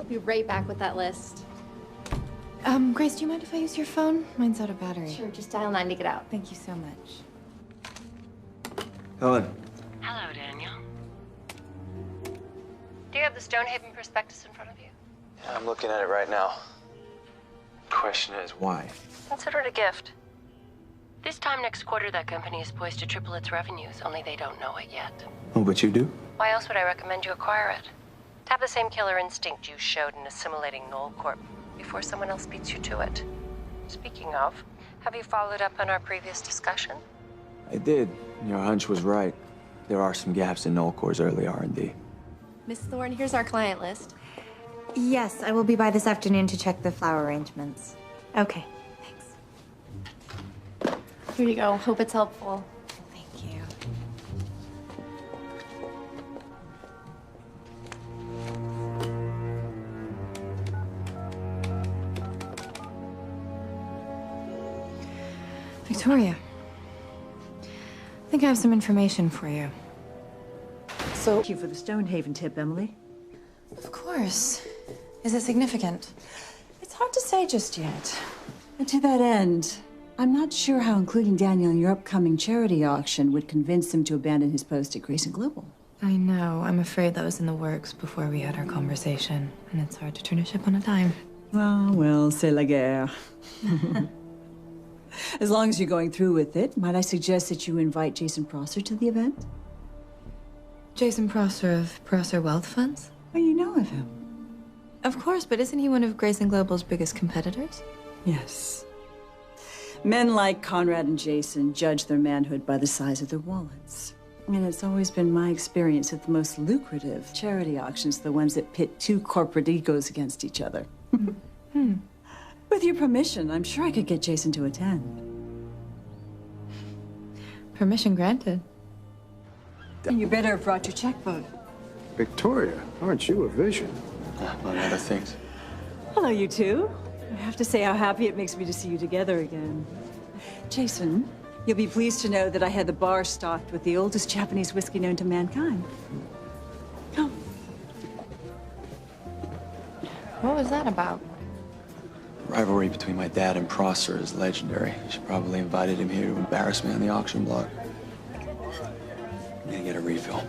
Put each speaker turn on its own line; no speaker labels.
Be right back with that list.
Grace, do you mind if I use your phone? Mine's out of battery.
Sure, just dial 9 to get out.
Thank you so much.
Helen.
Hello, Daniel. Do you have the Stonehaven prospectus in front of you?
Yeah, I'm looking at it right now. Question is, why?
Consider it a gift. This time next quarter, that company is poised to triple its revenues, only they don't know it yet.
Oh, but you do?
Why else would I recommend you acquire it? To have the same killer instinct you showed in assimilating Knoll Corp before someone else beats you to it. Speaking of, have you followed up on our previous discussion?
I did. Your hunch was right. There are some gaps in Nullcore's early R&D.
Miss Thorne, here's our client list.
Yes, I will be by this afternoon to check the flower arrangements. Okay, thanks.
Here you go. Hope it's helpful.
Thank you. Victoria, I think I have some information for you.
Thank you for the Stonehaven tip, Emily.
Of course. Is it significant?
It's hard to say just yet. And to that end, I'm not sure how including Daniel in your upcoming charity auction would convince him to abandon his post at Grayson Global.
I know. I'm afraid that was in the works before we had our conversation, and it's hard to turn a ship on a dime.
Well, c'est la guerre. As long as you're going through with it, might I suggest that you invite Jason Prosser to the event?
Jason Prosser of Prosser Wealth Funds?
Oh, you know of him?
Of course, but isn't he one of Grayson Global's biggest competitors?
Yes. Men like Conrad and Jason judge their manhood by the size of their wallets. And it's always been my experience that the most lucrative charity auctions are the ones that pit two corporate egos against each other. With your permission, I'm sure I could get Jason to attend.
Permission granted.
You better have brought your checkbook.
Victoria, aren't you a vision?
Among other things.
Hello, you two. I have to say how happy it makes me to see you together again. Jason, you'll be pleased to know that I had the bar stocked with the oldest Japanese whiskey known to mankind. Come.
What was that about?
Rivalry between my dad and Prosser is legendary. She probably invited him here to embarrass me on the auction block. I'm gonna get a refill.